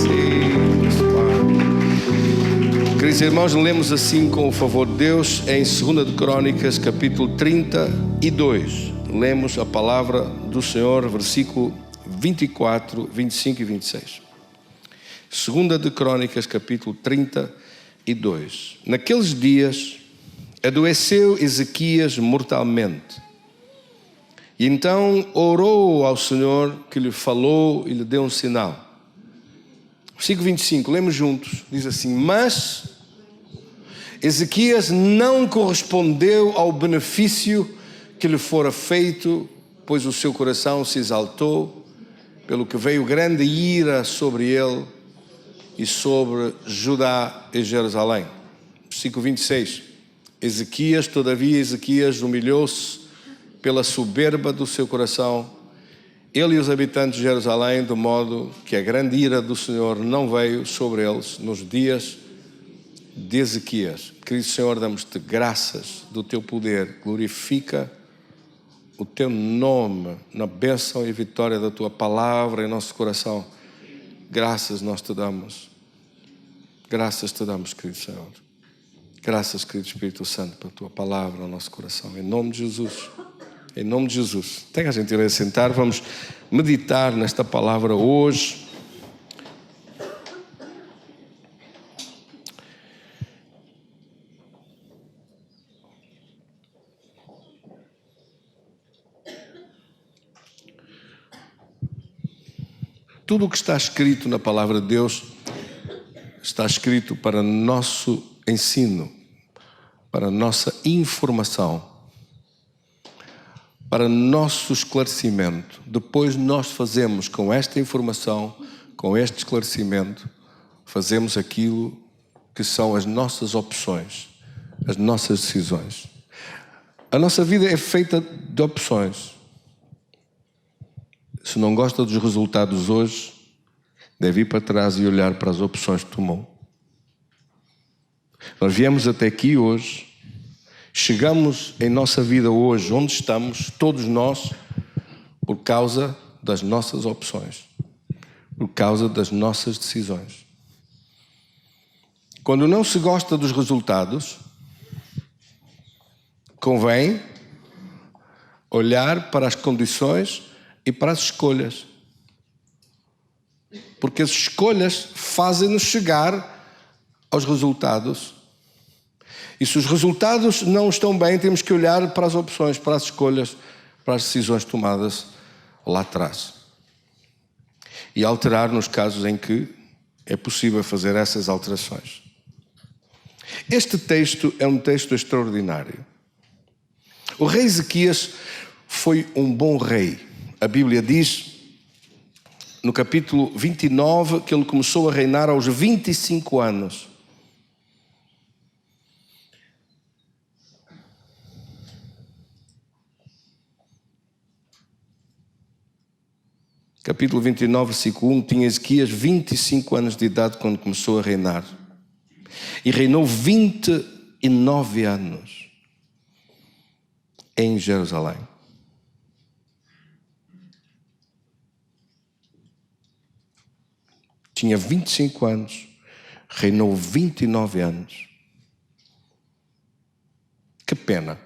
Sim, queridos irmãos, lemos assim com o favor de Deus em 2 de Crônicas, capítulo 32. Lemos a palavra do Senhor, versículo 24, 25 e 26. 2 de Crônicas, capítulo 32. Naqueles dias adoeceu Ezequias mortalmente. E então orou ao Senhor, que lhe falou e lhe deu um sinal. Versículo 25, lemos juntos, diz assim: Mas Ezequias não correspondeu ao benefício que lhe fora feito, pois o seu coração se exaltou, pelo que veio grande ira sobre ele e sobre Judá e Jerusalém. Versículo 26, todavia Ezequias humilhou-se pela soberba do seu coração, ele e os habitantes de Jerusalém, de modo que a grande ira do Senhor não veio sobre eles nos dias de Ezequias. Querido Senhor, damos-te graças do teu poder, glorifica o teu nome na bênção e vitória da tua palavra em nosso coração. Graças nós te damos. Graças te damos, querido Senhor. Graças, querido Espírito Santo, pela tua palavra no nosso coração. Em nome de Jesus. Em nome de Jesus. Tenha a gentileza de sentar. Vamos meditar nesta palavra hoje. Tudo o que está escrito na palavra de Deus está escrito para nosso ensino, para nossa informação, para nosso esclarecimento. Depois nós fazemos com esta informação, com este esclarecimento, fazemos aquilo que são as nossas opções, as nossas decisões. A nossa vida é feita de opções. Se não gosta dos resultados hoje, deve ir para trás e olhar para as opções que tomou. Nós viemos até aqui hoje, chegamos em nossa vida hoje, onde estamos, todos nós, por causa das nossas opções, por causa das nossas decisões. Quando não se gosta dos resultados, convém olhar para as condições e para as escolhas. Porque as escolhas fazem-nos chegar aos resultados. E se os resultados não estão bem, temos que olhar para as opções, para as escolhas, para as decisões tomadas lá atrás. E alterar nos casos em que é possível fazer essas alterações. Este texto é um texto extraordinário. O rei Ezequias foi um bom rei. A Bíblia diz, no capítulo 29, que ele começou a reinar aos 25 anos. Capítulo 29, versículo 1, tinha Ezequias 25 anos de idade quando começou a reinar. E reinou 29 anos em Jerusalém. Tinha 25 anos, reinou 29 anos. Que pena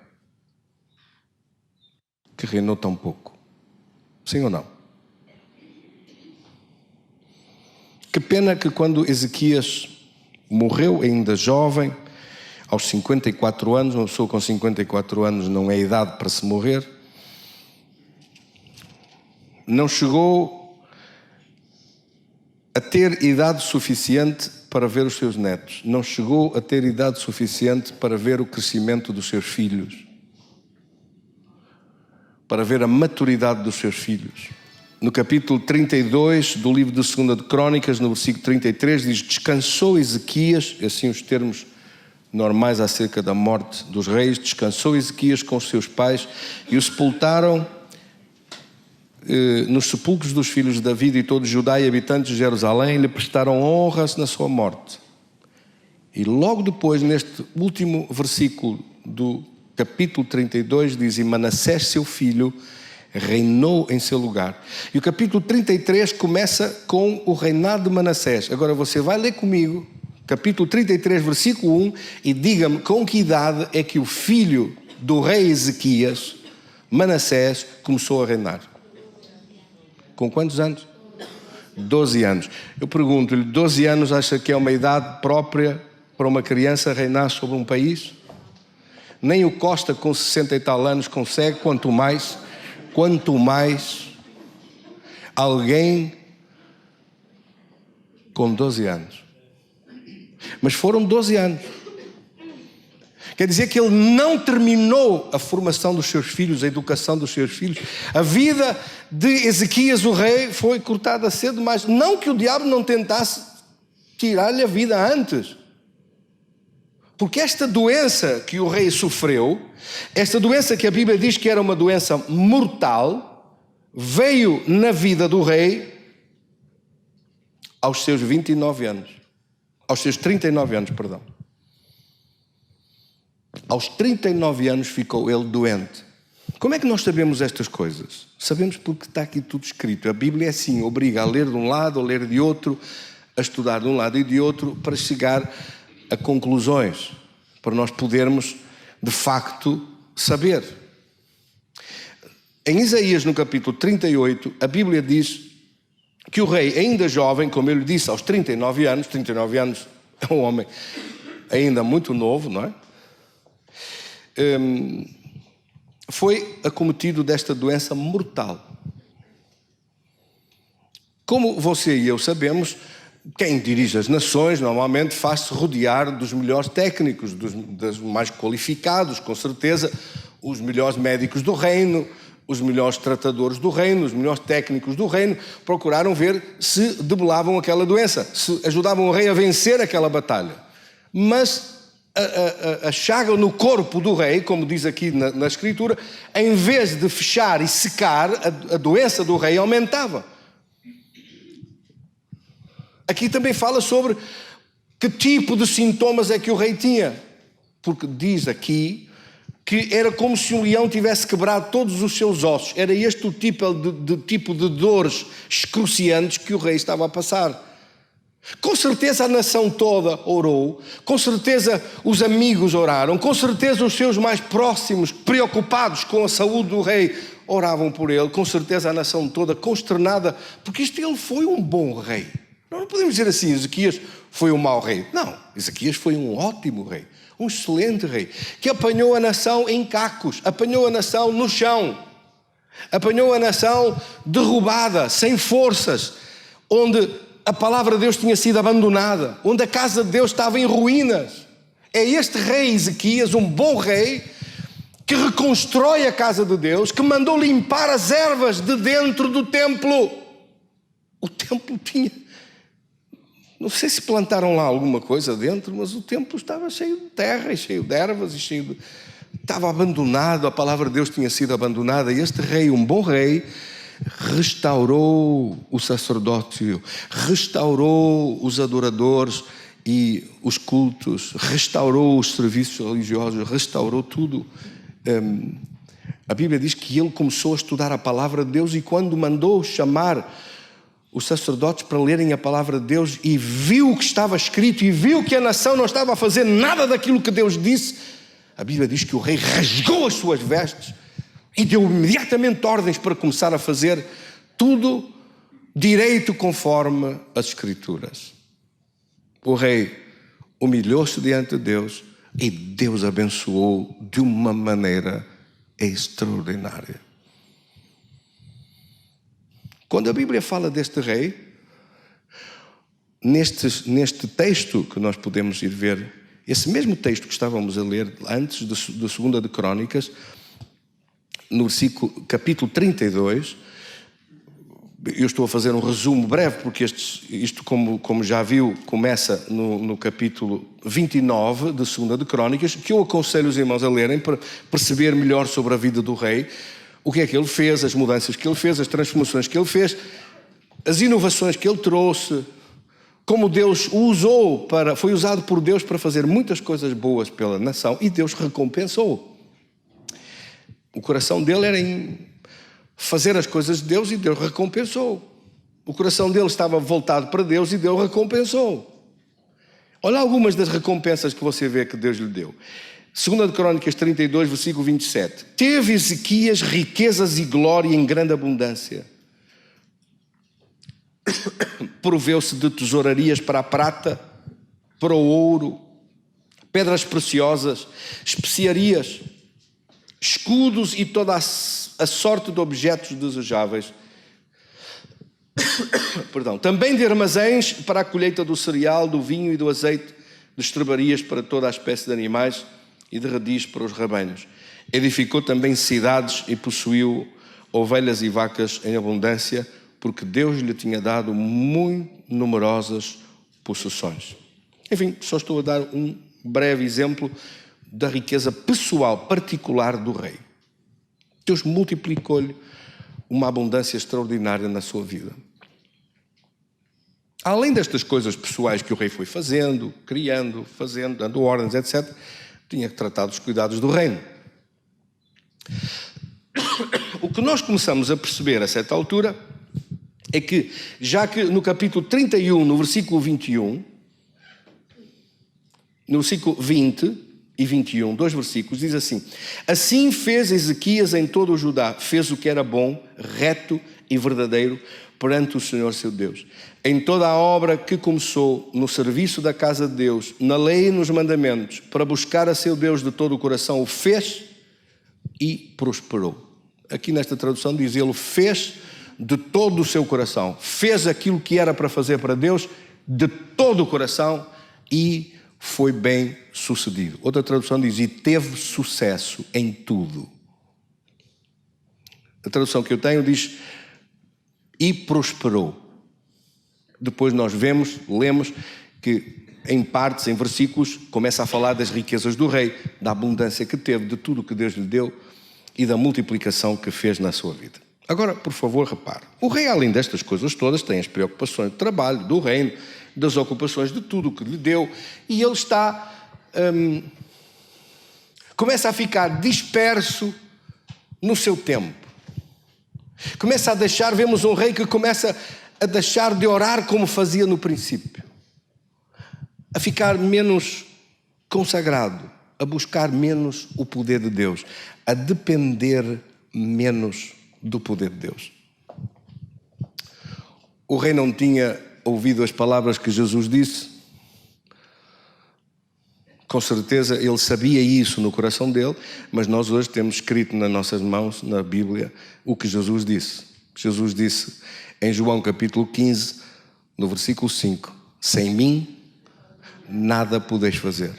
que reinou tão pouco. Sim ou não? Que pena que quando Ezequias morreu ainda jovem, aos 54 anos, uma pessoa com 54 anos não é idade para se morrer, não chegou a ter idade suficiente para ver os seus netos. Não chegou a ter idade suficiente para ver o crescimento dos seus filhos. Para ver a maturidade dos seus filhos. No capítulo 32 do livro de 2 de Crônicas, no versículo 33, diz: Descansou Ezequias, assim os termos normais acerca da morte dos reis, descansou Ezequias com os seus pais e o sepultaram nos sepulcros dos filhos de Davi e todo Judá e habitantes de Jerusalém, lhe prestaram honras na sua morte. E logo depois, neste último versículo do capítulo 32, diz: E Manassés, seu filho, reinou em seu lugar. E o capítulo 33 começa com o reinado de Manassés. Agora você vai ler comigo, capítulo 33, versículo 1, e diga-me com que idade é que o filho do rei Ezequias, Manassés, começou a reinar. Com quantos anos? 12 anos. Eu pergunto-lhe, 12 anos acha que é uma idade própria para uma criança reinar sobre um país? Nem o Costa com 60 e tal anos consegue, quanto mais alguém com 12 anos. Mas foram 12 anos. Quer dizer que ele não terminou a formação dos seus filhos, a educação dos seus filhos. A vida de Ezequias, o rei, foi cortada cedo, mas não que o diabo não tentasse tirar-lhe a vida antes. Porque esta doença que o rei sofreu, esta doença que a Bíblia diz que era uma doença mortal, veio na vida do rei aos seus 29 anos. Aos seus 39 anos, perdão. Aos 39 anos ficou ele doente. Como é que nós sabemos estas coisas? Sabemos porque está aqui tudo escrito. A Bíblia é assim, obriga a ler de um lado, a ler de outro, a estudar de um lado e de outro, para chegar a conclusões, para nós podermos, de facto, saber. Em Isaías, no capítulo 38, a Bíblia diz que o rei, ainda jovem, como eu lhe disse, aos 39 anos é um homem ainda muito novo, não é? Foi acometido desta doença mortal. Como você e eu sabemos, quem dirige as nações normalmente faz-se rodear dos melhores técnicos, dos mais qualificados, com certeza, os melhores médicos do reino, os melhores tratadores do reino, os melhores técnicos do reino, procuraram ver se debelavam aquela doença, se ajudavam o rei a vencer aquela batalha. Mas a chaga no corpo do rei, como diz aqui na Escritura, em vez de fechar e secar, a doença do rei aumentava. Aqui também fala sobre que tipo de sintomas é que o rei tinha. Porque diz aqui que era como se um leão tivesse quebrado todos os seus ossos. Era este o tipo de dores excruciantes que o rei estava a passar. Com certeza a nação toda orou, com certeza os amigos oraram, com certeza os seus mais próximos, preocupados com a saúde do rei, oravam por ele, com certeza a nação toda consternada, porque ele foi um bom rei. Nós não podemos dizer assim, Ezequias foi um mau rei. Não, Ezequias foi um ótimo rei, um excelente rei, que apanhou a nação em cacos, apanhou a nação no chão, apanhou a nação derrubada, sem forças, onde a palavra de Deus tinha sido abandonada, onde a casa de Deus estava em ruínas. É este rei Ezequias, um bom rei, que reconstrói a casa de Deus, que mandou limpar as ervas de dentro do templo. O templo tinha... Não sei se plantaram lá alguma coisa dentro, mas o templo estava cheio de terra, e cheio de ervas, e cheio de... Estava abandonado, a palavra de Deus tinha sido abandonada, e este rei, um bom rei, restaurou o sacerdócio, restaurou os adoradores e os cultos, restaurou os serviços religiosos, restaurou tudo. A Bíblia diz que ele começou a estudar a palavra de Deus, e quando mandou chamar os sacerdotes para lerem a palavra de Deus e viu o que estava escrito e viu que a nação não estava a fazer nada daquilo que Deus disse, a Bíblia diz que o rei rasgou as suas vestes e deu imediatamente ordens para começar a fazer tudo direito conforme as Escrituras. O rei humilhou-se diante de Deus e Deus abençoou de uma maneira extraordinária. Quando a Bíblia fala deste rei, neste texto que nós podemos ir ver, esse mesmo texto que estávamos a ler antes da 2 de Crônicas, no capítulo 32, eu estou a fazer um resumo breve, porque isto como já viu, começa no capítulo 29 de 2 de Crônicas, que eu aconselho os irmãos a lerem para perceber melhor sobre a vida do rei, o que é que ele fez, as mudanças que ele fez, as transformações que ele fez, as inovações que ele trouxe, como Deus o usou, foi usado por Deus para fazer muitas coisas boas pela nação, e Deus recompensou. O coração dele era fazer as coisas de Deus e Deus recompensou. O coração dele estava voltado para Deus e Deus recompensou. Olha algumas das recompensas que você vê que Deus lhe deu. 2 Crônicas 32, versículo 27. Teve Ezequias riquezas e glória em grande abundância. Proveu-se de tesourarias para a prata, para o ouro, pedras preciosas, especiarias, escudos e toda a sorte de objetos desejáveis. Perdão. Também de armazéns para a colheita do cereal, do vinho e do azeite, de estrebarias para toda a espécie de animais e de redis para os rebanhos. Edificou também cidades e possuiu ovelhas e vacas em abundância, porque Deus lhe tinha dado muito numerosas possessões. Enfim, só estou a dar um breve exemplo da riqueza pessoal, particular do rei. Deus multiplicou-lhe uma abundância extraordinária na sua vida. Além destas coisas pessoais que o rei foi fazendo, criando, fazendo, dando ordens, etc., tinha que tratar dos cuidados do reino. O que nós começamos a perceber a certa altura é que, já que no capítulo 31, no versículo 21, no versículo 20 e 21, 2 versículos, diz assim: assim fez Ezequias em todo o Judá, fez o que era bom, reto e verdadeiro perante o Senhor seu Deus. Em toda a obra que começou no serviço da casa de Deus, na lei e nos mandamentos, para buscar a seu Deus de todo o coração, o fez e prosperou. Aqui nesta tradução diz, ele fez de todo o seu coração, fez aquilo que era para fazer para Deus de todo o coração e foi bem sucedido. Outra tradução diz, e teve sucesso em tudo. A tradução que eu tenho diz, e prosperou. Depois nós lemos que em partes, em versículos, começa a falar das riquezas do rei, da abundância que teve, de tudo que Deus lhe deu e da multiplicação que fez na sua vida. Agora, por favor, repare. O rei, além destas coisas todas, tem as preocupações de trabalho, do reino, das ocupações de tudo o que lhe deu, e ele começa a ficar disperso no seu tempo. Começa a vemos um rei que começa a deixar de orar como fazia no princípio, a ficar menos consagrado, a buscar menos o poder de Deus, a depender menos do poder de Deus. O rei não tinha ouvido as palavras que Jesus disse. Com certeza ele sabia isso no coração dele, mas nós hoje temos escrito nas nossas mãos, na Bíblia, o que Jesus disse. Jesus disse em João capítulo 15, no versículo 5, sem mim nada podeis fazer.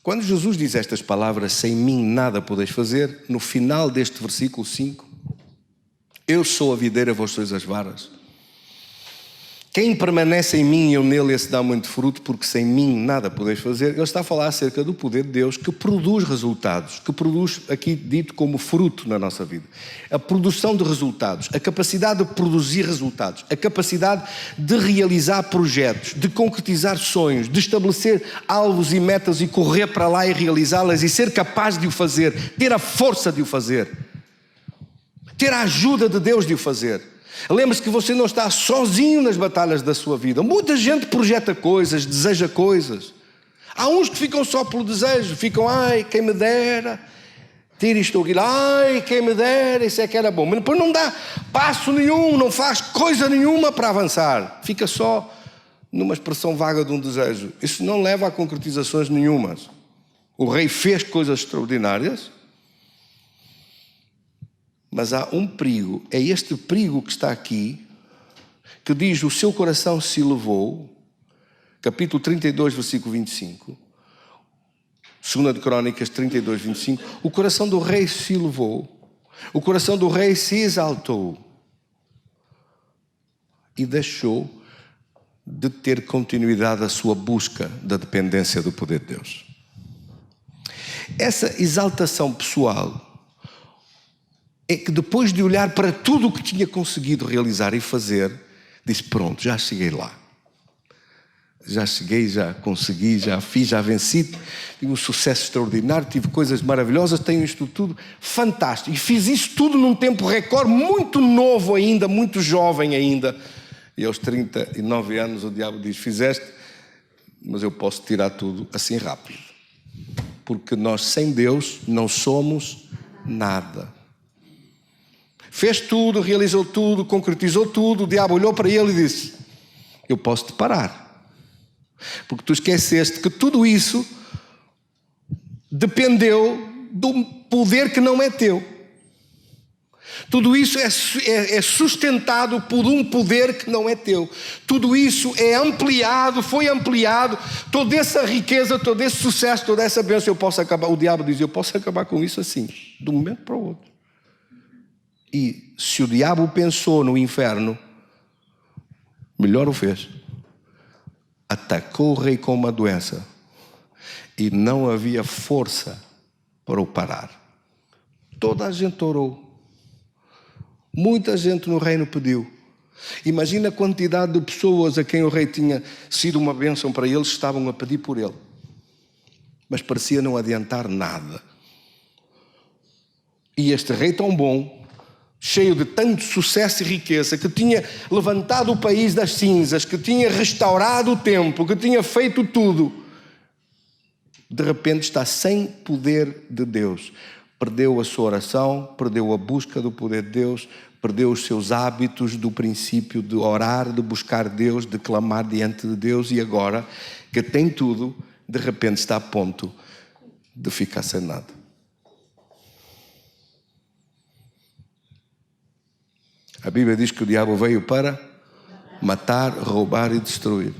Quando Jesus diz estas palavras, sem mim nada podeis fazer, no final deste versículo 5, eu sou a videira, vós sois as varas. Quem permanece em mim e eu nele, esse dá muito fruto, porque sem mim nada podeis fazer. Ele está a falar acerca do poder de Deus que produz resultados, que produz, aqui dito como fruto na nossa vida. A produção de resultados, a capacidade de produzir resultados, a capacidade de realizar projetos, de concretizar sonhos, de estabelecer alvos e metas e correr para lá e realizá-las e ser capaz de o fazer, ter a força de o fazer, ter a ajuda de Deus de o fazer. Lembre-se que você não está sozinho nas batalhas da sua vida. Muita gente projeta coisas, deseja coisas. Há uns que ficam só pelo desejo, ficam, ai, quem me dera, tira isto aqui, ai, quem me dera, isso é que era bom. Mas depois não dá passo nenhum, não faz coisa nenhuma para avançar. Fica só numa expressão vaga de um desejo. Isso não leva a concretizações nenhumas. O rei fez coisas extraordinárias, mas há um perigo, é este perigo que está aqui, que diz, o seu coração se elevou, capítulo 32, versículo 25, 2 Crônicas 32, 25, o coração do rei se elevou, o coração do rei se exaltou e deixou de ter continuidade a sua busca da dependência do poder de Deus. Essa exaltação pessoal é que depois de olhar para tudo o que tinha conseguido realizar e fazer, disse, pronto, já cheguei lá. já cheguei, já consegui, já fiz, já venci, tive um sucesso extraordinário, tive coisas maravilhosas, tenho isto tudo fantástico. E fiz isso tudo num tempo recorde, muito novo ainda, muito jovem ainda. E aos 39 anos o diabo diz, fizeste, mas eu posso tirar tudo assim rápido. Porque nós sem Deus não somos nada. Fez tudo, realizou tudo, concretizou tudo, o diabo olhou para ele e disse, eu posso te parar. Porque tu esqueceste que tudo isso dependeu do poder que não é teu. Tudo isso é sustentado por um poder que não é teu. Tudo isso é ampliado, foi ampliado. Toda essa riqueza, todo esse sucesso, toda essa bênção, eu posso acabar. O diabo diz, eu posso acabar com isso assim, de um momento para o outro. E se o diabo pensou no inferno, melhor o fez. Atacou o rei com uma doença e não havia força para o parar. Toda a gente orou. Muita gente no reino pediu. Imagina a quantidade de pessoas a quem o rei tinha sido uma bênção para eles, estavam a pedir por ele. Mas parecia não adiantar nada. E este rei tão bom, cheio de tanto sucesso e riqueza, que tinha levantado o país das cinzas, que tinha restaurado o templo, que tinha feito tudo, de repente está sem poder de Deus. Perdeu a sua oração, perdeu a busca do poder de Deus, perdeu os seus hábitos do princípio de orar, de buscar Deus, de clamar diante de Deus, e agora que tem tudo, de repente está a ponto de ficar sem nada. A Bíblia diz que o diabo veio para matar, roubar e destruir.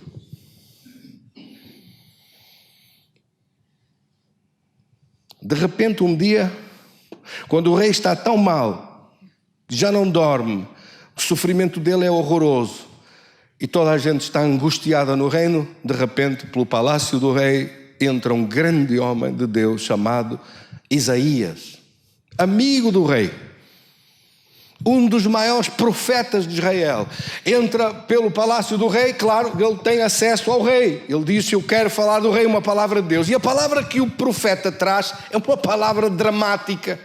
De repente, um dia, quando o rei está tão mal, já não dorme, o sofrimento dele é horroroso, e toda a gente está angustiada no reino, de repente, pelo palácio do rei, entra um grande homem de Deus chamado Isaías, amigo do rei. Um dos maiores profetas de Israel, entra pelo palácio do rei, claro, ele tem acesso ao rei. Ele disse, eu quero falar do rei, uma palavra de Deus. E a palavra que o profeta traz é uma palavra dramática.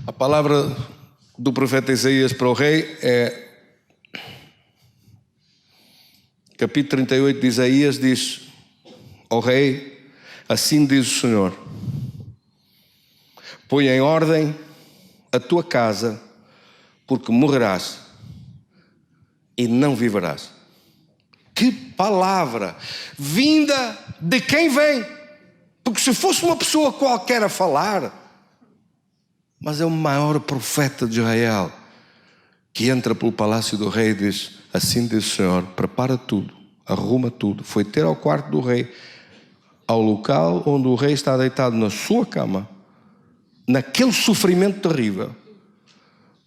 A palavra do profeta Isaías para o rei é, capítulo 38 de Isaías, diz ao rei, assim diz o Senhor, põe em ordem a tua casa, porque morrerás e não viverás. Que palavra vinda de quem vem? Porque se fosse uma pessoa qualquer a falar, mas é o maior profeta de Israel, que entra pelo palácio do rei e diz, assim diz o Senhor, prepara tudo, arruma tudo. Foi ter ao quarto do rei, ao local onde o rei está deitado na sua cama, naquele sofrimento terrível,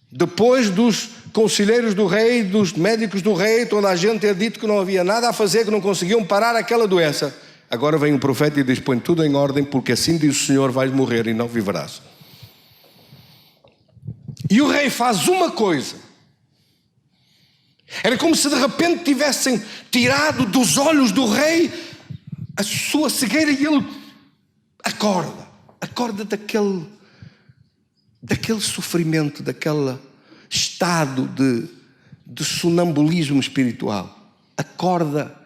depois dos conselheiros do rei, dos médicos do rei, toda a gente ter dito que não havia nada a fazer, que não conseguiam parar aquela doença. Agora vem o profeta e diz, põe tudo em ordem, porque assim diz o Senhor, vais morrer e não viverás. E o rei faz uma coisa. Era como se de repente tivessem tirado dos olhos do rei a sua cegueira, e ele acorda daquele sofrimento, daquele estado de sonambulismo espiritual. Acorda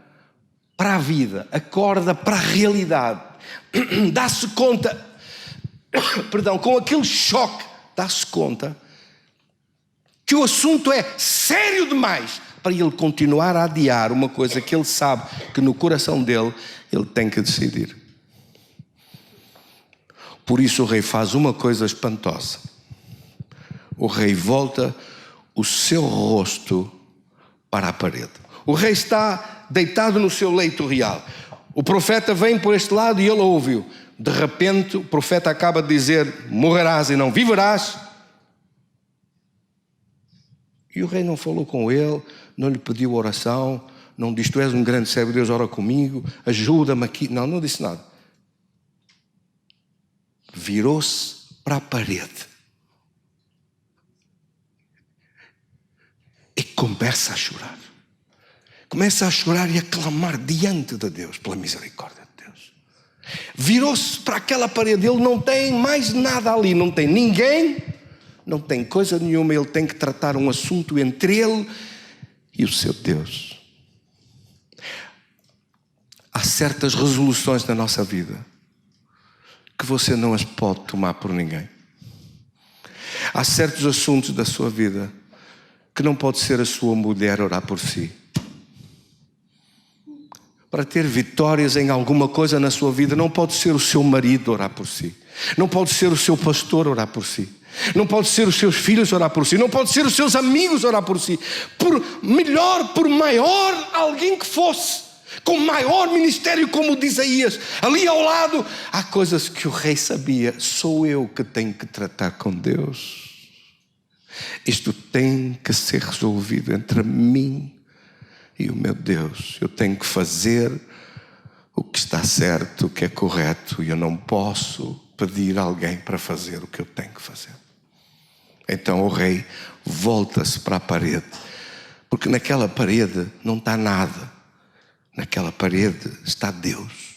para a vida, acorda para a realidade. Dá-se conta, com aquele choque, dá-se conta que o assunto é sério demais para ele continuar a adiar uma coisa que ele sabe que no coração dele ele tem que decidir. Por isso o rei faz uma coisa espantosa. O rei volta o seu rosto para a parede. O rei está deitado no seu leito real. O profeta vem por este lado e ele ouve-o. De repente o profeta acaba de dizer, morrerás e não viverás. E o rei não falou com ele, não lhe pediu oração, não disse, tu és um grande servo de Deus, ora comigo, ajuda-me aqui. Não disse nada. Virou-se para a parede e começa a chorar. Começa a chorar e a clamar diante de Deus, pela misericórdia de Deus. Virou-se para aquela parede, ele não tem mais nada ali, não tem ninguém, não tem coisa nenhuma, ele tem que tratar um assunto entre ele e o seu Deus. Há certas resoluções na nossa vida que você não as pode tomar por ninguém. Há certos assuntos da sua vida que não pode ser a sua mulher orar por si. Para ter vitórias em alguma coisa na sua vida, não pode ser o seu marido orar por si. Não pode ser o seu pastor orar por si. Não pode ser os seus filhos orar por si. Não pode ser os seus amigos orar por si. Por melhor, por maior alguém que fosse, com maior ministério como de Isaías, ali ao lado, há coisas que o rei sabia. Sou eu que tenho que tratar com Deus. Isto tem que ser resolvido entre mim e o meu Deus. Eu tenho que fazer o que está certo, o que é correto, e eu não posso pedir a alguém para fazer o que eu tenho que fazer. Então o rei volta-se para a parede, porque naquela parede não está nada. Naquela parede está Deus.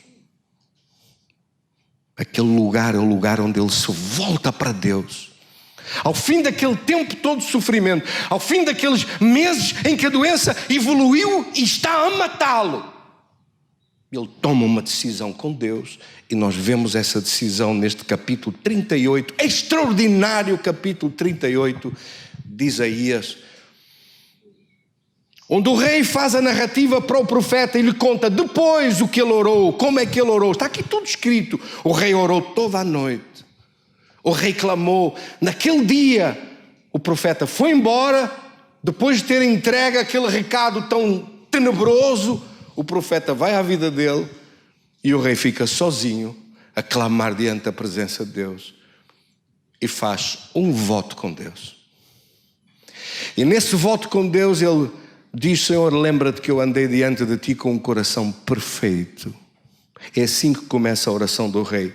Aquele lugar é o lugar onde ele se volta para Deus. Ao fim daquele tempo todo de sofrimento, ao fim daqueles meses em que a doença evoluiu e está a matá-lo, ele toma uma decisão com Deus, e nós vemos essa decisão neste capítulo 38, extraordinário capítulo 38 de Isaías, onde o rei faz a narrativa para o profeta e lhe conta depois o que ele orou, como é que ele orou. Está aqui tudo escrito. O rei orou toda a noite. O rei clamou. Naquele dia, o profeta foi embora, depois de ter entregue aquele recado tão tenebroso. O profeta vai à vida dele e o rei fica sozinho a clamar diante da presença de Deus e faz um voto com Deus. E nesse voto com Deus ele diz: Senhor, lembra-te que eu andei diante de ti com um coração perfeito. É assim que começa a oração do rei.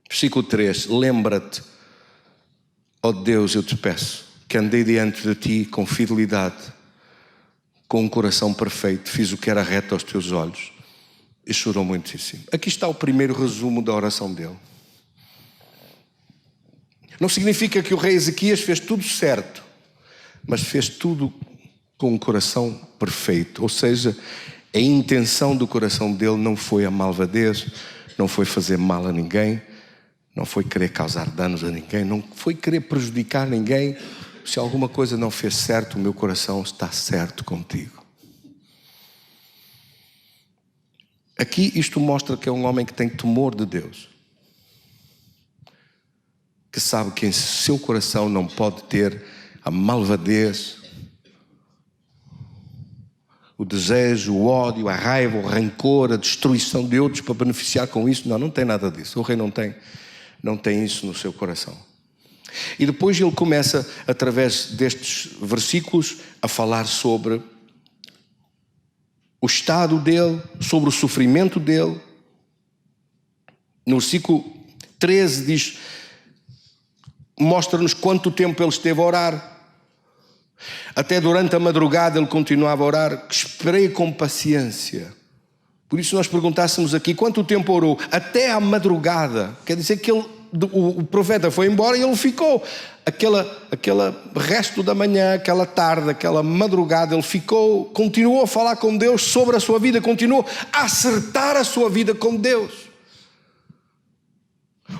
Versículo 3: lembra-te, ó Deus, eu te peço, que andei diante de ti com fidelidade, com um coração perfeito, fiz o que era reto aos teus olhos. E chorou muitíssimo. Aqui está o primeiro resumo da oração dele. Não significa que o rei Ezequias fez tudo certo, mas fez tudo com um coração perfeito. Ou seja, a intenção do coração dele não foi a malvadez, não foi fazer mal a ninguém, não foi querer causar danos a ninguém, não foi querer prejudicar ninguém. Se alguma coisa não fez certo, o meu coração está certo contigo. Aqui isto mostra que é um homem que tem temor de Deus, que sabe que em seu coração não pode ter a malvadez, o desejo, o ódio, a raiva, o rancor, a destruição de outros para beneficiar com isso. Não tem nada disso. O rei não tem isso no seu coração. E depois ele começa, através destes versículos, a falar sobre o estado dele, sobre o sofrimento dele. No versículo 13 diz, mostra-nos quanto tempo ele esteve a orar. Até durante a madrugada ele continuava a orar. Esperei com paciência. Por isso nós perguntássemos aqui, quanto tempo orou? Até à madrugada. Quer dizer que o profeta foi embora e ele ficou. Aquele resto da manhã, aquela tarde, aquela madrugada, ele ficou, continuou a falar com Deus sobre a sua vida, continuou a acertar a sua vida com Deus.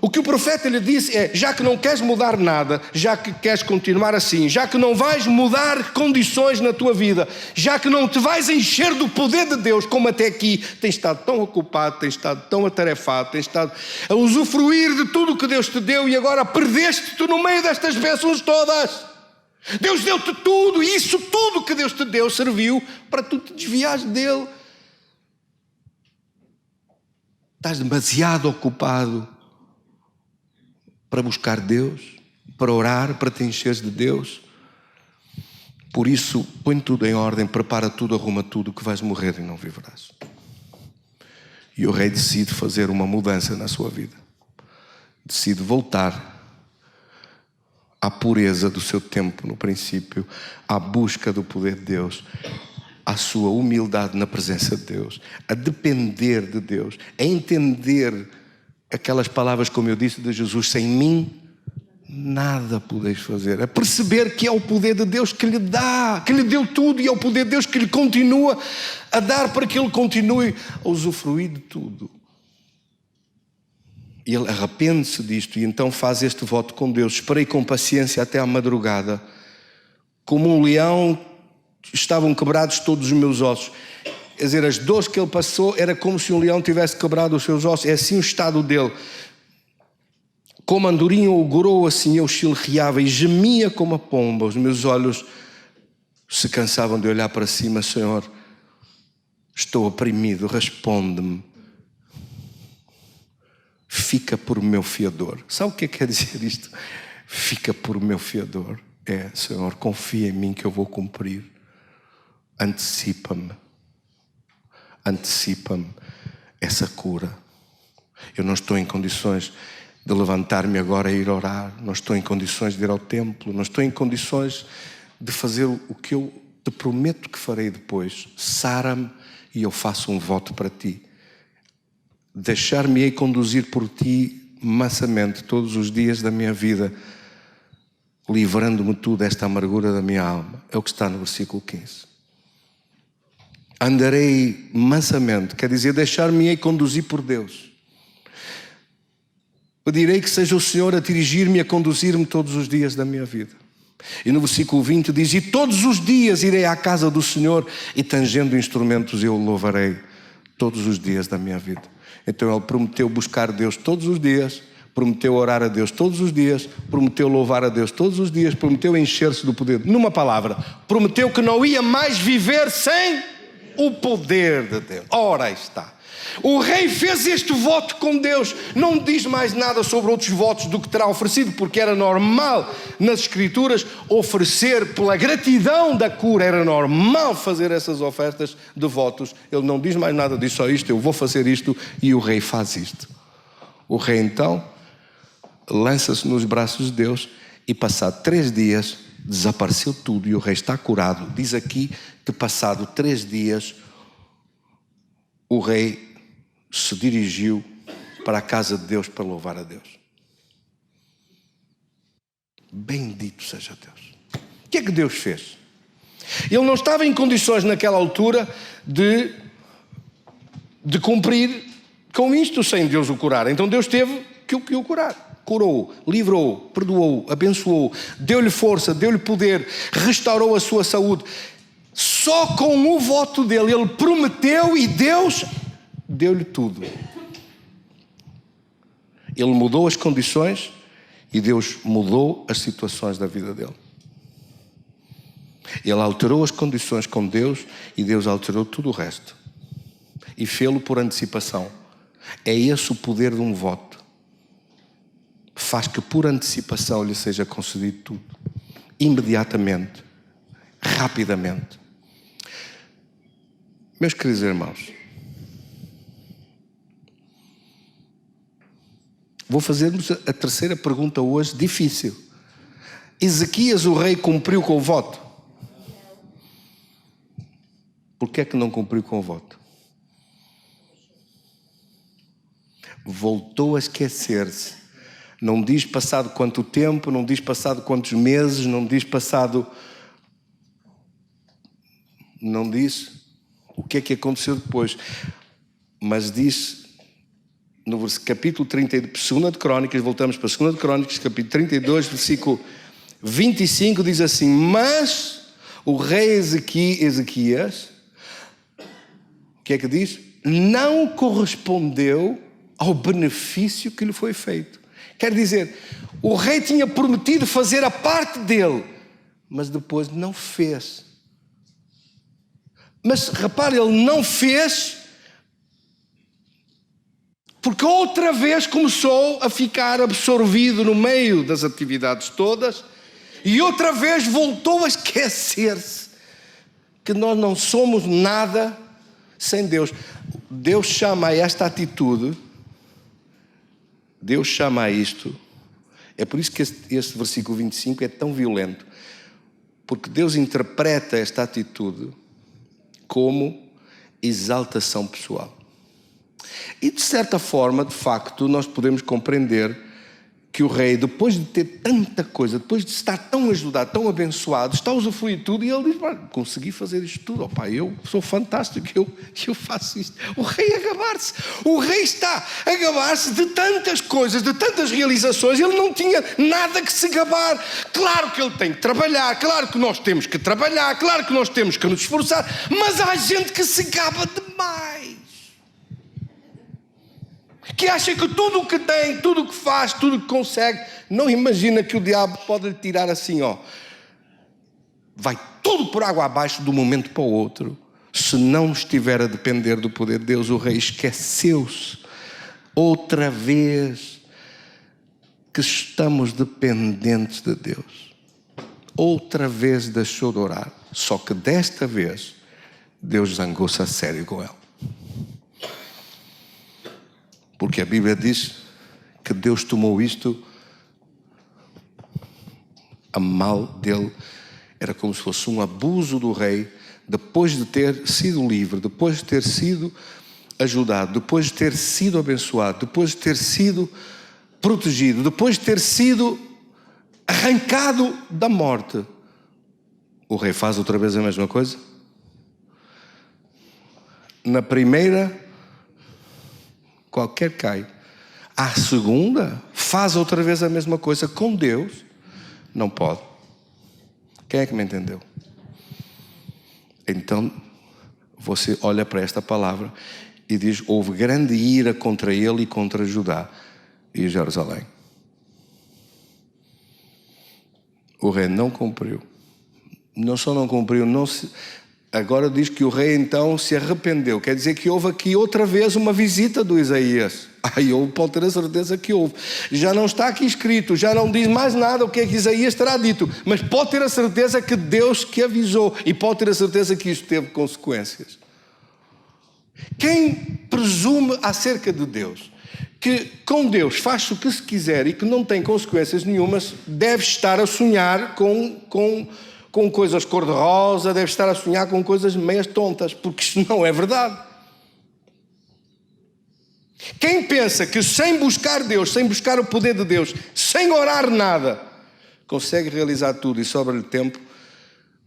O que o profeta lhe disse é, já que não queres mudar nada, já que queres continuar assim, já que não vais mudar condições na tua vida, já que não te vais encher do poder de Deus, como até aqui tens estado tão ocupado, tens estado tão atarefado, tens estado a usufruir de tudo o que Deus te deu e agora perdeste-te no meio destas bênçãos todas. Deus deu-te tudo e isso tudo que Deus te deu serviu para tu te desviares dele. Estás demasiado ocupado para buscar Deus, para orar, para te encheres de Deus. Por isso, põe tudo em ordem, prepara tudo, arruma tudo, que vais morrer e não viverás. E o rei decide fazer uma mudança na sua vida. Decide voltar à pureza do seu tempo no princípio, à busca do poder de Deus. à sua humildade na presença de Deus, a depender de Deus, a entender aquelas palavras, como eu disse, de Jesus: sem mim nada podeis fazer. A perceber que é o poder de Deus que lhe dá, que lhe deu tudo, e é o poder de Deus que lhe continua a dar para que ele continue a usufruir de tudo. E ele arrepende-se disto e então faz este voto com Deus: esperei com paciência até à madrugada, como um leão estavam quebrados todos os meus ossos. Quer dizer, as dores que ele passou era como se um leão tivesse quebrado os seus ossos. É assim o estado dele. Como a andorinha ou o gorou, assim eu chilreava e gemia como a pomba. Os meus olhos se cansavam de olhar para cima. Senhor, estou oprimido, responde-me. Fica por meu fiador. Sabe o que quer dizer isto? Fica por meu fiador. Senhor, confia em mim que eu vou cumprir. Antecipa-me essa cura. Eu não estou em condições de levantar-me agora e ir orar, não estou em condições de ir ao templo, não estou em condições de fazer o que eu te prometo que farei depois. Sara-me e eu faço um voto para ti. Deixar-me-ei conduzir por ti mansamente todos os dias da minha vida, livrando-me tu desta amargura da minha alma. É o que está no versículo 15. Andarei mansamente, quer dizer, deixar-me-ei conduzir por Deus. Pedirei que seja o Senhor a dirigir-me e a conduzir-me todos os dias da minha vida. E no versículo 20 diz: e todos os dias irei à casa do Senhor e tangendo instrumentos eu o louvarei todos os dias da minha vida. Então ele prometeu buscar Deus todos os dias, prometeu orar a Deus todos os dias, prometeu louvar a Deus todos os dias, prometeu encher-se do poder. Numa palavra, prometeu que não ia mais viver sem o poder de Deus. Ora aí está. O rei fez este voto com Deus. Não diz mais nada sobre outros votos do que terá oferecido, porque era normal nas Escrituras oferecer pela gratidão da cura. Era normal fazer essas ofertas de votos. Ele não diz mais nada, diz só isto: eu vou fazer isto, e o rei faz isto. O rei então lança-se nos braços de Deus e passado 3 dias desapareceu tudo e o rei está curado. Diz aqui que passado 3 dias o rei se dirigiu para a casa de Deus para louvar a Deus. Bendito seja Deus. O que é que Deus fez? Ele não estava em condições naquela altura de cumprir com isto sem Deus o curar. Então Deus teve que o curar. Curou, livrou, perdoou, abençoou, deu-lhe força, deu-lhe poder, restaurou a sua saúde. Só com o voto dele, ele prometeu e Deus deu-lhe tudo. Ele mudou as condições e Deus mudou as situações da vida dele. Ele alterou as condições com Deus e Deus alterou tudo o resto. E fê-lo por antecipação. É esse o poder de um voto. Faz que por antecipação lhe seja concedido tudo. Imediatamente. Rapidamente. Meus queridos irmãos, vou fazer-vos a terceira pergunta hoje, difícil. Ezequias, o rei, cumpriu com o voto? Por que é que não cumpriu com o voto? Voltou a esquecer-se. Não diz passado quanto tempo, não diz passado quantos meses, não diz passado... Não diz o que é que aconteceu depois. Mas diz, no capítulo 32, 2 de Crônicas, voltamos para 2 de Crônicas, capítulo 32, versículo 25, diz assim: mas o rei Ezequias, o que é que diz? Não correspondeu ao benefício que lhe foi feito. Quer dizer, o rei tinha prometido fazer a parte dele, mas depois não fez. Mas repare, ele não fez porque outra vez começou a ficar absorvido no meio das atividades todas e outra vez voltou a esquecer-se que nós não somos nada sem Deus. Deus chama a esta atitude, Deus chama a isto, é por isso que este versículo 25 é tão violento, porque Deus interpreta esta atitude como exaltação pessoal. E de certa forma, de facto, nós podemos compreender que o rei, depois de ter tanta coisa, depois de estar tão ajudado, tão abençoado, está a usufruir de tudo, e ele diz: consegui fazer isto tudo, eu sou fantástico, eu faço isto. O rei a gabar-se, o rei está a gabar-se de tantas coisas, de tantas realizações, ele não tinha nada que se gabar. Claro que ele tem que trabalhar, claro que nós temos que trabalhar, claro que nós temos que nos esforçar, mas há gente que se gaba demais, que acha que tudo o que tem, tudo o que faz, tudo o que consegue, não imagina que o diabo pode lhe tirar assim, vai tudo por água abaixo de um momento para o outro. Se não estiver a depender do poder de Deus, o rei esqueceu-se outra vez que estamos dependentes de Deus. Outra vez deixou de orar, só que desta vez Deus zangou-se a sério com ele. Porque a Bíblia diz que Deus tomou isto a mal dele. Era como se fosse um abuso do rei, depois de ter sido livre, depois de ter sido ajudado, depois de ter sido abençoado, depois de ter sido protegido, depois de ter sido arrancado da morte. O rei faz outra vez a mesma coisa. Na primeira, qualquer cai. À segunda, faz outra vez a mesma coisa. Com Deus, não pode. Quem é que me entendeu? Então, você olha para esta palavra e diz: houve grande ira contra ele e contra Judá e Jerusalém. O rei não cumpriu. Não só não cumpriu, agora diz que o rei então se arrependeu. Quer dizer que houve aqui outra vez uma visita do Isaías. Eu posso ter a certeza que houve. Já não está aqui escrito, já não diz mais nada o que é que Isaías terá dito, mas pode ter a certeza que Deus que avisou, e pode ter a certeza que isto teve consequências. Quem presume acerca de Deus, que com Deus faz o que se quiser e que não tem consequências nenhumas, deve estar a sonhar com coisas cor-de-rosa, deve estar a sonhar com coisas meias tontas, porque isto não é verdade. Quem pensa que sem buscar Deus, sem buscar o poder de Deus, sem orar nada, consegue realizar tudo e sobra-lhe tempo,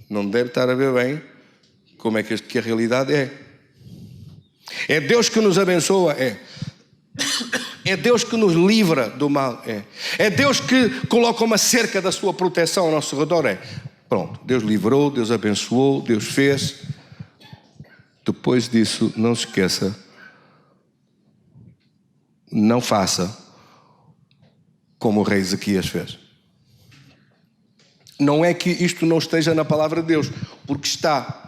não deve estar a ver bem como é que a realidade é. É Deus que nos abençoa? É. É Deus que nos livra do mal? É. É Deus que coloca uma cerca da sua proteção ao nosso redor? É. Pronto, Deus livrou, Deus abençoou, Deus fez. Depois disso, não se esqueça, não faça como o rei Ezequias fez. Não é que isto não esteja na palavra de Deus, porque está.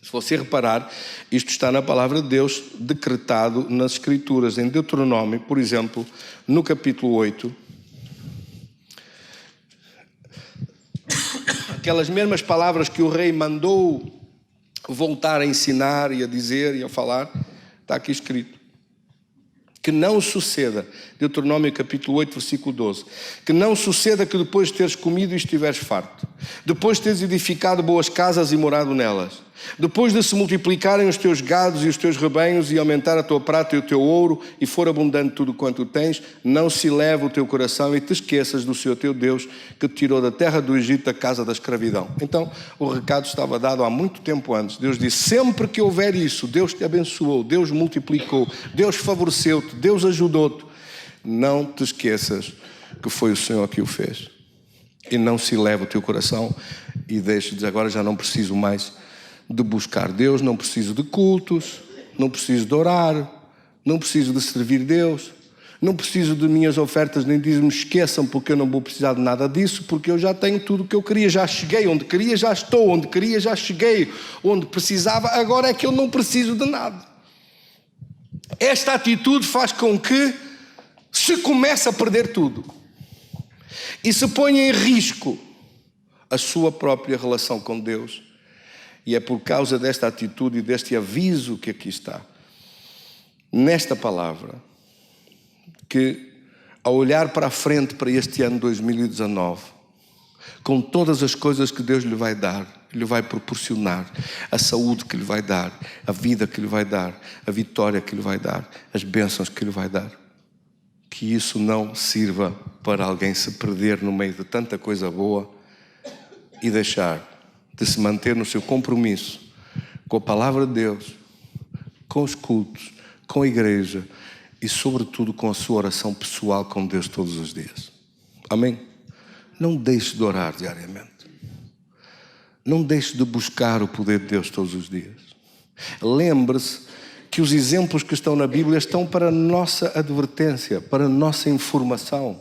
Se você reparar, isto está na palavra de Deus, decretado nas Escrituras. Em Deuteronômio, por exemplo, no capítulo 8, aquelas mesmas palavras que o rei mandou voltar a ensinar e a dizer e a falar, está aqui escrito. Que não suceda, Deuteronômio capítulo 8, versículo 12, que não suceda que depois de teres comido e estiveres farto, depois de teres edificado boas casas e morado nelas, depois de se multiplicarem os teus gados e os teus rebanhos e aumentar a tua prata e o teu ouro e for abundante tudo quanto tens, não se eleve o teu coração e te esqueças do Senhor teu Deus que te tirou da terra do Egito, da casa da escravidão. Então, o recado estava dado há muito tempo antes. Deus disse: sempre que houver isso, Deus te abençoou, Deus multiplicou, Deus favoreceu-te, Deus ajudou-te. Não te esqueças que foi o Senhor que o fez. E não se eleve o teu coração e deixes de agora já não preciso mais de buscar Deus, não preciso de cultos, não preciso de orar, não preciso de servir Deus, não preciso de minhas ofertas nem dízimos, esqueçam, porque eu não vou precisar de nada disso, porque eu já tenho tudo o que eu queria, já cheguei onde queria, já estou onde queria, já cheguei onde precisava, agora é que eu não preciso de nada. Esta atitude faz com que se comece a perder tudo e se ponha em risco a sua própria relação com Deus. E é por causa desta atitude e deste aviso que aqui está, nesta palavra, que ao olhar para a frente para este ano 2019, com todas as coisas que Deus lhe vai dar, lhe vai proporcionar, a saúde que lhe vai dar, a vida que lhe vai dar, a vitória que lhe vai dar, as bênçãos que lhe vai dar. Que isso não sirva para alguém se perder no meio de tanta coisa boa e deixar de se manter no seu compromisso com a palavra de Deus, com os cultos, com a igreja e, sobretudo, com a sua oração pessoal com Deus todos os dias. Amém? Não deixe de orar diariamente. Não deixe de buscar o poder de Deus todos os dias. Lembre-se que os exemplos que estão na Bíblia estão para a nossa advertência, para a nossa informação.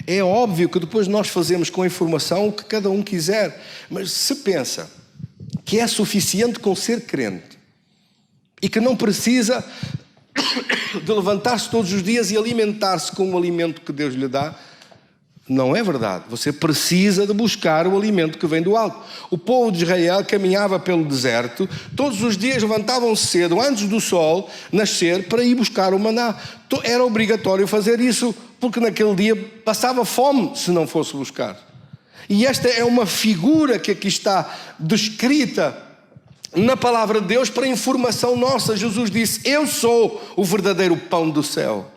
É óbvio que depois nós fazemos com a informação o que cada um quiser, mas se pensa que é suficiente com ser crente e que não precisa de levantar-se todos os dias e alimentar-se com o alimento que Deus lhe dá, não é verdade. Você precisa de buscar o alimento que vem do alto. O povo de Israel caminhava pelo deserto, todos os dias levantavam-se cedo, antes do sol nascer, para ir buscar o maná. Era obrigatório fazer isso, porque naquele dia passava fome se não fosse buscar. E esta é uma figura que aqui está descrita na palavra de Deus para informação nossa. Jesus disse: eu sou o verdadeiro pão do céu.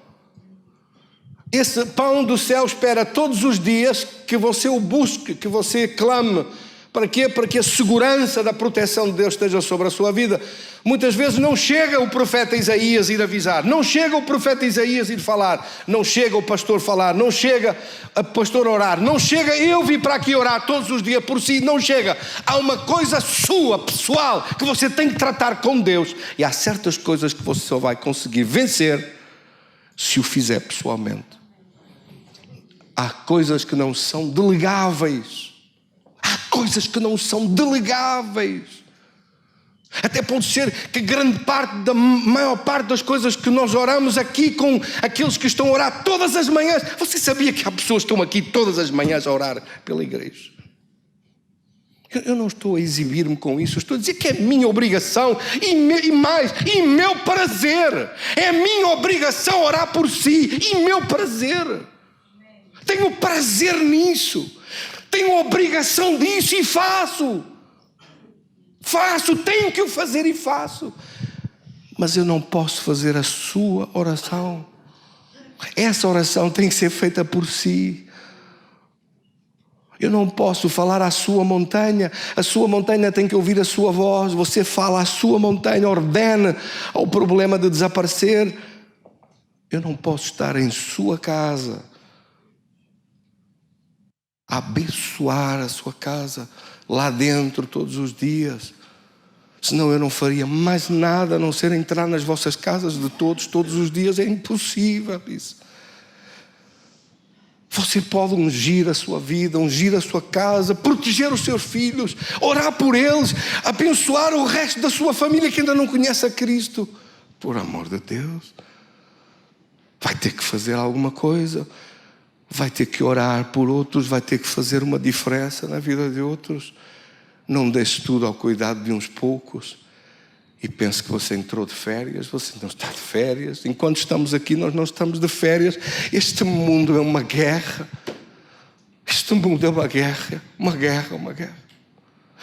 Esse pão do céu espera todos os dias que você o busque, que você clame. Para quê? Para que a segurança da proteção de Deus esteja sobre a sua vida. Muitas vezes não chega o profeta Isaías ir avisar, não chega o profeta Isaías ir falar, não chega o pastor falar, não chega o pastor orar, não chega eu vir para aqui orar todos os dias por si, não chega. Há uma coisa sua, pessoal, que você tem que tratar com Deus. E há certas coisas que você só vai conseguir vencer se o fizer pessoalmente. Há coisas que não são delegáveis. Há coisas que não são delegáveis. Até pode ser que grande parte, da maior parte das coisas que nós oramos aqui com aqueles que estão a orar todas as manhãs. Você sabia que há pessoas que estão aqui todas as manhãs a orar pela igreja? Eu não estou a exibir-me com isso, estou a dizer que é minha obrigação e meu prazer. É minha obrigação orar por si e meu prazer. Tenho prazer nisso, tenho obrigação disso e faço, tenho que o fazer e faço. Mas eu não posso fazer a sua oração. Essa oração tem que ser feita por si. Eu não posso falar à sua montanha, a sua montanha tem que ouvir a sua voz. Você fala à sua montanha, ordena ao problema de desaparecer. Eu não posso estar em sua casa a abençoar a sua casa lá dentro todos os dias, senão eu não faria mais nada a não ser entrar nas vossas casas de todos os dias. É impossível isso. Você pode ungir a sua vida, ungir a sua casa, proteger os seus filhos, orar por eles, abençoar o resto da sua família que ainda não conhece a Cristo. Por amor de Deus, vai ter que fazer alguma coisa. Vai ter que orar por outros, vai ter que fazer uma diferença na vida de outros. Não deixe tudo ao cuidado de uns poucos e pense que você entrou de férias. Você não está de férias. Enquanto estamos aqui, nós não estamos de férias. Este mundo é uma guerra. Este mundo é uma guerra. Uma guerra.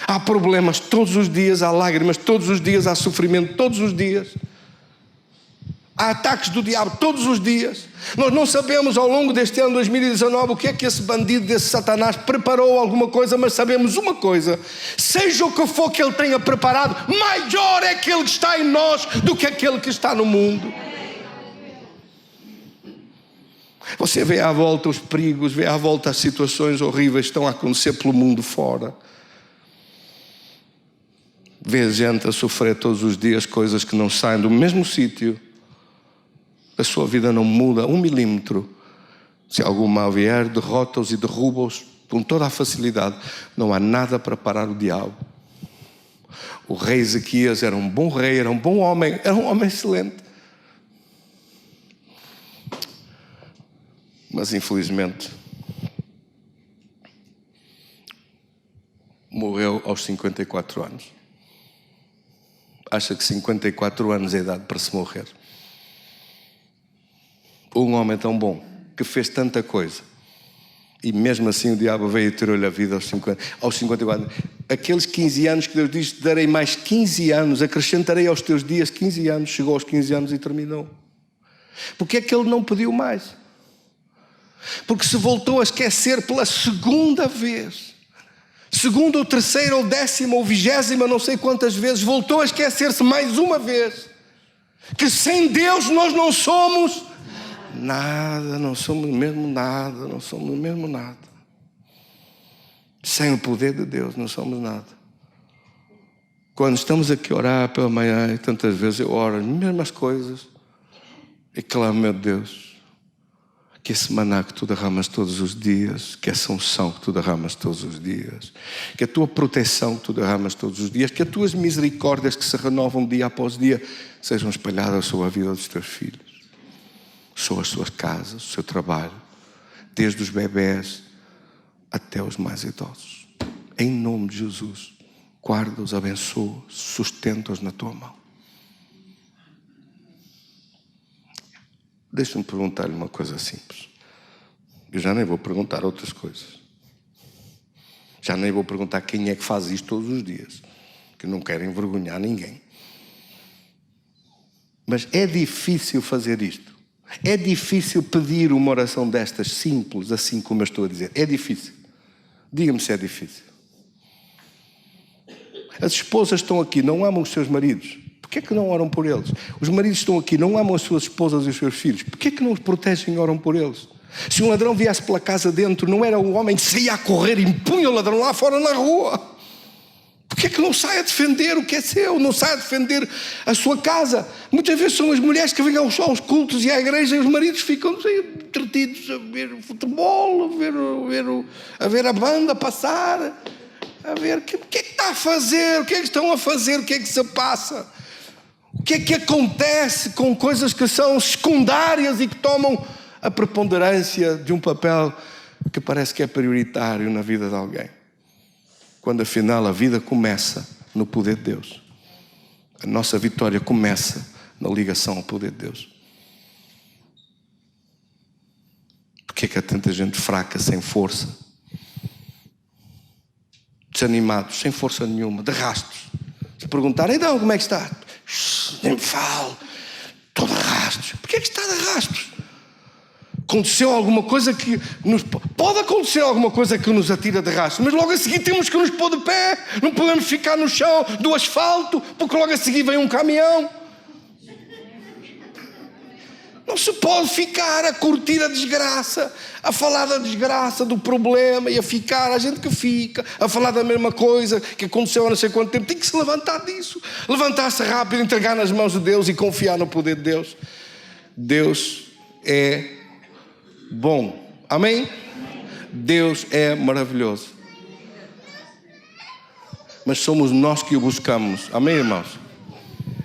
Há problemas todos os dias, há lágrimas todos os dias, há sofrimento todos os dias. Há ataques do diabo todos os dias. Nós não sabemos ao longo deste ano 2019 o que é que esse bandido, desse Satanás preparou alguma coisa, mas sabemos uma coisa: seja o que for que ele tenha preparado, maior é aquele que está em nós do que aquele que está no mundo. Você vê à volta os perigos, vê à volta as situações horríveis que estão a acontecer pelo mundo fora. Vê gente a sofrer todos os dias coisas que não saem do mesmo sítio. A sua vida não muda 1 milímetro. Se algum mal vier, derrota-os e derruba-os com toda a facilidade. Não há nada para parar o diabo. O rei Ezequias era um bom rei, era um bom homem, era um homem excelente. Mas infelizmente morreu aos 54 anos. Acha que 54 anos é idade para se morrer? Um homem tão bom, que fez tanta coisa E mesmo assim o diabo veio e tirou-lhe a vida aos 54 anos. Aqueles 15 anos que Deus diz, te darei mais 15 anos, acrescentarei aos teus dias 15 anos. Chegou aos 15 anos e terminou. Porque é que ele não pediu mais? Porque se voltou a esquecer pela segunda vez, segunda ou terceira ou 10ª ou 20ª, não sei quantas vezes, voltou a esquecer-se mais uma vez, que sem Deus nós não somos nada, não somos mesmo nada, não somos mesmo nada. Sem o poder de Deus não somos nada. Quando estamos aqui a orar pela manhã, e tantas vezes eu oro as mesmas coisas e clamo, meu Deus, que esse maná que tu derramas todos os dias, que essa unção que tu derramas todos os dias, que a tua proteção que tu derramas todos os dias, que as tuas misericórdias que se renovam dia após dia sejam espalhadas sobre a vida dos teus filhos, sobre as suas casas, o seu trabalho, desde os bebés até os mais idosos. Em nome de Jesus, guarda-os, abençoa, sustenta-os na tua mão. Deixa-me perguntar-lhe uma coisa simples. Eu já nem vou perguntar outras coisas. Já nem vou perguntar quem é que faz isto todos os dias, que não quero envergonhar ninguém. Mas é difícil fazer isto. É difícil pedir uma oração destas simples, assim como eu estou a dizer. É difícil. Diga-me se é difícil. As esposas estão aqui, não amam os seus maridos. Porquê é que não oram por eles? Os maridos estão aqui, não amam as suas esposas e os seus filhos. Porquê é que não os protegem e oram por eles? Se um ladrão viesse pela casa dentro, não era o homem que saía a correr e impunha o ladrão lá fora na rua? Porquê é que não sai a defender o que é seu? Não sai a defender a sua casa? Muitas vezes são as mulheres que vêm aos cultos e à igreja e os maridos ficam entretidos a ver futebol, a ver a banda passar, a ver o que é que está a fazer, o que é que estão a fazer, o que é que se passa. O que é que acontece com coisas que são secundárias e que tomam a preponderância de um papel que parece que é prioritário na vida de alguém? Quando afinal a vida começa no poder de Deus. A nossa vitória começa na ligação ao poder de Deus. Porquê é que há tanta gente fraca, sem força? Desanimados, sem força nenhuma, de rastos. Se perguntarem, então, como é que está? Nem me falo, estou de rastos. Porquê é que está de rastos? Aconteceu alguma coisa que pode acontecer alguma coisa que nos atira de rastos, mas logo a seguir temos que nos pôr de pé. Não podemos ficar no chão do asfalto, porque logo a seguir vem um caminhão. Não se pode ficar a curtir a desgraça, a falar da desgraça, do problema, e a ficar, a gente que fica, a falar da mesma coisa que aconteceu há não sei quanto tempo. Tem que se levantar disso. Levantar-se rápido, entregar nas mãos de Deus e confiar no poder de Deus. Deus é bom. Amém? Deus é maravilhoso. Mas somos nós que o buscamos. Amém, irmãos?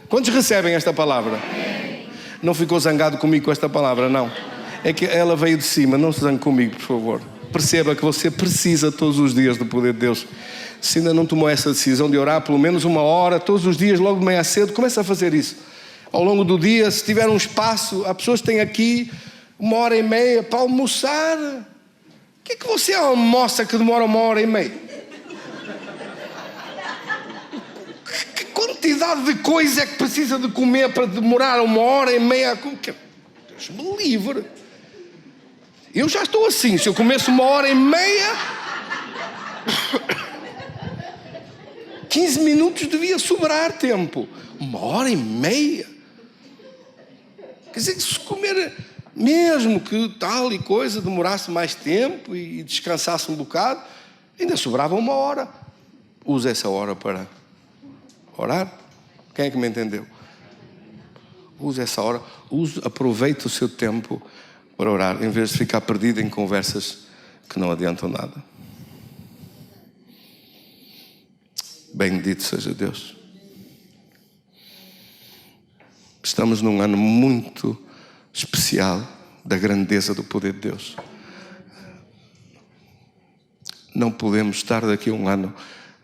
Quantos recebem esta palavra? Não ficou zangado comigo com esta palavra, não. É que ela veio de cima, não se zangue comigo, por favor. Perceba que você precisa todos os dias do poder de Deus. Se ainda não tomou essa decisão de orar pelo menos 1 hora, todos os dias, logo de manhã cedo, comece a fazer isso. Ao longo do dia, se tiver um espaço, há pessoas que têm aqui 1h30 para almoçar. O que é que você almoça que demora 1h30? Quantidade de coisa é que precisa de comer para demorar 1h30? Deus me livre. Eu já estou assim. Se eu começo 1h30, 15 minutos devia sobrar tempo. 1h30? Quer dizer que se comer, mesmo que tal e coisa demorasse mais tempo e descansasse um bocado, ainda sobrava 1 hora. Use essa hora para orar. Quem é que me entendeu? Use essa hora, aproveite o seu tempo para orar, em vez de ficar perdido em conversas que não adiantam nada. Bendito seja Deus. Estamos num ano muito especial da grandeza do poder de Deus. Não podemos estar daqui a um ano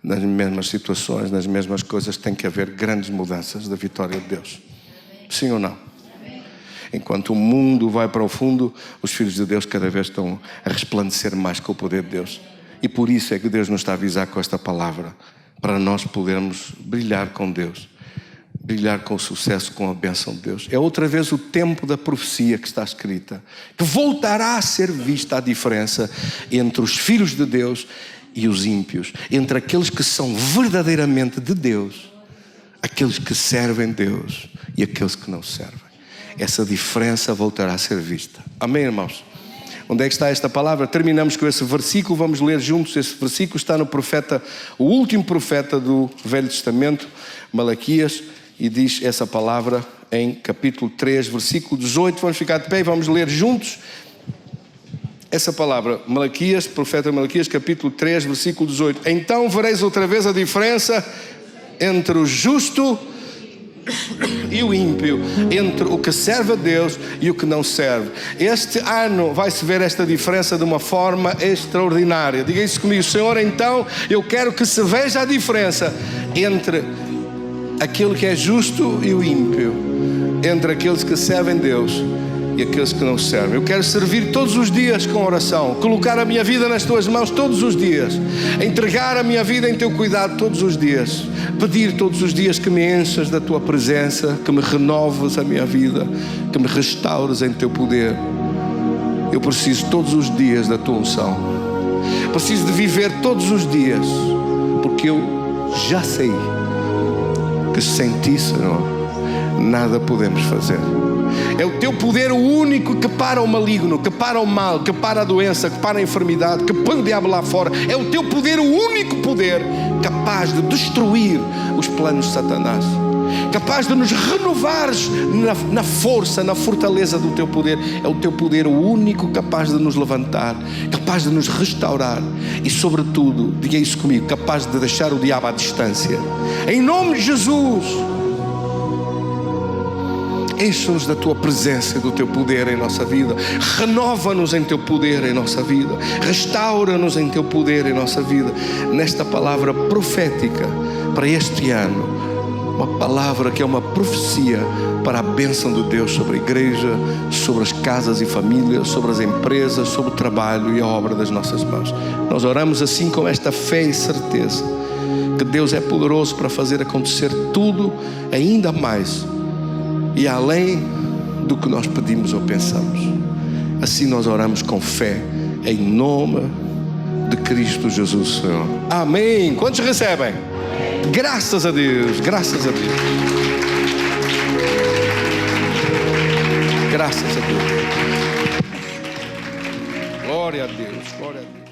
nas mesmas situações, nas mesmas coisas. Tem que haver grandes mudanças da vitória de Deus. Sim ou não? Enquanto o mundo vai para o fundo, os filhos de Deus cada vez estão a resplandecer mais com o poder de Deus. E por isso é que Deus nos está a avisar com esta palavra, para nós podermos brilhar com Deus, brilhar com o sucesso, com a bênção de Deus. É outra vez o tempo da profecia que está escrita, que voltará a ser vista a diferença entre os filhos de Deus e os ímpios, entre aqueles que são verdadeiramente de Deus, aqueles que servem Deus e aqueles que não servem. Essa diferença voltará a ser vista. Amém, irmãos? Onde é que está esta palavra? Terminamos com esse versículo, vamos ler juntos. Esse versículo está no profeta, o último profeta do Velho Testamento, Malaquias, e diz essa palavra em capítulo 3, versículo 18. Vamos ficar de pé e vamos ler juntos essa palavra. Malaquias, profeta Malaquias, capítulo 3, versículo 18. Então vereis outra vez a diferença entre o justo e o ímpio, entre o que serve a Deus e o que não serve. Este ano vai-se ver esta diferença de uma forma extraordinária. Diga isso comigo: Senhor, então eu quero que se veja a diferença entre aquele que é justo e o ímpio, entre aqueles que servem Deus e aqueles que não servem. Eu quero servir todos os dias com oração, colocar a minha vida nas tuas mãos todos os dias, entregar a minha vida em teu cuidado todos os dias, pedir todos os dias que me enchas da tua presença, que me renoves a minha vida, que me restaures em teu poder. Eu preciso todos os dias da tua unção, preciso de viver todos os dias, porque eu já sei que sem ti, Senhor, nada podemos fazer. É o teu poder o único que para o maligno, que para o mal, que para a doença, que para a enfermidade, que põe o diabo lá fora. É o teu poder, o único poder capaz de destruir os planos de Satanás, capaz de nos renovares na força, na fortaleza do teu poder. É o teu poder o único capaz de nos levantar, capaz de nos restaurar e, sobretudo, diga isso comigo, capaz de deixar o diabo à distância. Em nome de Jesus, enche-nos da tua presença e do teu poder em nossa vida. Renova-nos em teu poder em nossa vida. Restaura-nos em teu poder em nossa vida. Nesta palavra profética para este ano, uma palavra que é uma profecia para a bênção de Deus sobre a igreja, sobre as casas e famílias, sobre as empresas, sobre o trabalho e a obra das nossas mãos. Nós oramos assim com esta fé e certeza que Deus é poderoso para fazer acontecer tudo, ainda mais e além do que nós pedimos ou pensamos. Assim nós oramos com fé, em nome de Cristo Jesus, Senhor. Amém. Quantos recebem? Graças a Deus, graças a Deus. Graças a Deus. Glória a Deus, glória a Deus.